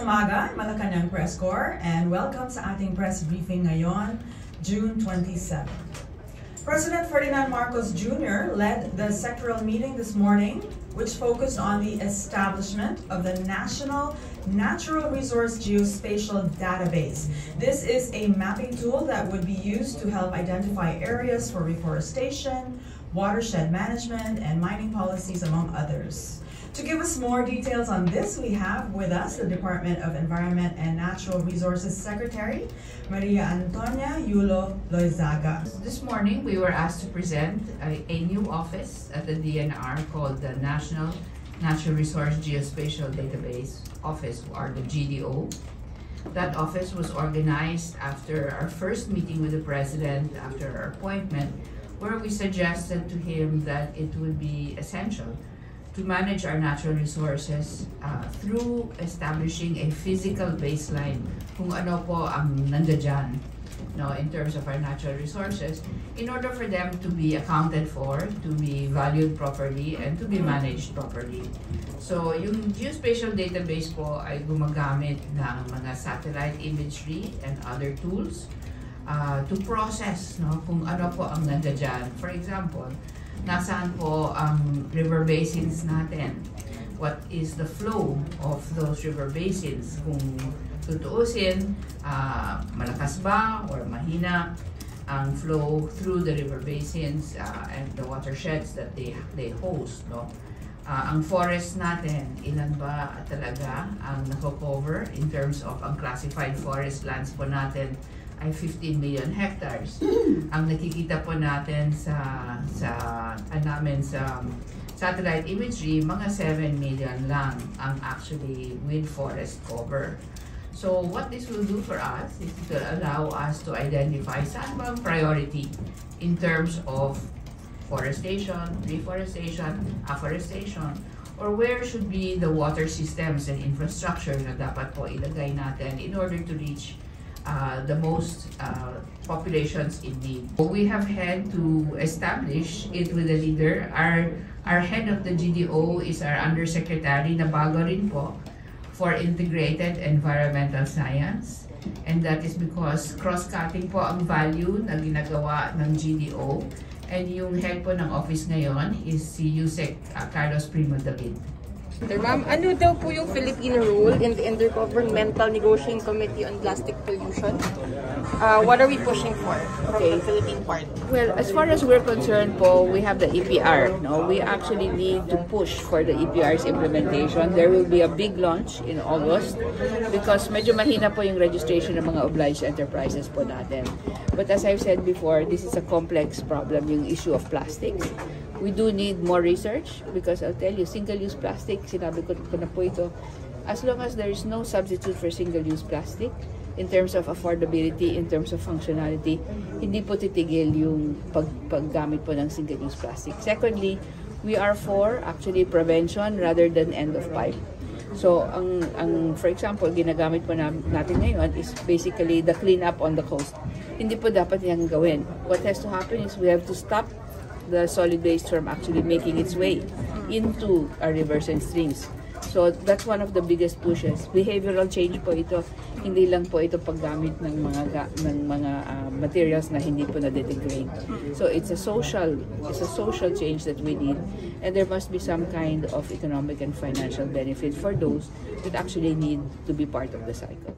umaga, Malacanang Press Corps, and welcome sa ating press briefing ngayon, June 27. President Ferdinand Marcos Jr. led the sectoral meeting this morning, which focused on the establishment of the National Natural Resource Geospatial Database. This is a mapping tool that would be used to help identify areas for reforestation, watershed management, and mining policies, among others. To give us more details on this, we have with us the Department of Environment and Natural Resources Secretary Maria Antonia Yulo-Loyzaga. This morning, we were asked to present a new office at the DENR called the National Natural Resource Geospatial Database Office, or the GDO. That office was organized after our first meeting with the President after our appointment, where we suggested to him that it would be essential to manage our natural resources through establishing a physical baseline kung ano po ang nandiyan, no, in terms of our natural resources, in order for them to be accounted for, to be valued properly, and to be managed properly. So, yung geospatial database po ay gumagamit ng mga satellite imagery and other tools to process, no, kung ano po ang nandiyan. For example, nasaan po ang river basins natin? What is the flow of those river basins? Kung tutuusin, malakas ba or mahina ang flow through the river basins and the watersheds that they host, no? Ang forest natin, ilan ba talaga ang nako-cover in terms of ang classified forest lands po natin ay 15 million hectares. Ang nakikita po natin sa satellite imagery, mga 7 million lang ang actually with forest cover. So what this will do for us is to allow us to identify saan bang priority in terms of forestation, reforestation, afforestation, or where should be the water systems and infrastructure na dapat po ilagay natin in order to reach the most populations in need. We have had to establish it with a leader. Our head of the GDO is our Undersecretary na bago rin po for Integrated Environmental Science. And that is because cross-cutting po ang value na ginagawa ng GDO. And yung head po ng office ngayon is si Yusek Carlos Primo David. Ma'am, ano daw po yung Philippine role in the Intergovernmental Negotiating Committee on Plastic Pollution? What are we pushing for from the Philippine part? Well, as far as we're concerned po, we have the EPR. No? We actually need to push for the EPR's implementation. There will be a big launch in August because medyo mahina po yung registration ng mga obliged enterprises po natin. But as I've said before, this is a complex problem, yung issue of plastics. We do need more research because I'll tell you, single-use plastic, sinabi ko na po ito, as long as there is no substitute for single-use plastic, in terms of affordability, in terms of functionality, hindi po titigil yung paggamit po ng single-use plastic. Secondly, we are for actually prevention rather than end of pipe. So, for example, ginagamit po natin ngayon is basically the cleanup on the coast. Hindi po dapat yan gawin. What has to happen is we have to stop the solid waste from actually making its way into our rivers and streams. So that's one of the biggest pushes. Behavioral change po ito, hindi lang po ito paggamit ng mga materials na hindi po na-degrade. So it's a social change that we need, and there must be some kind of economic and financial benefit for those that actually need to be part of the cycle.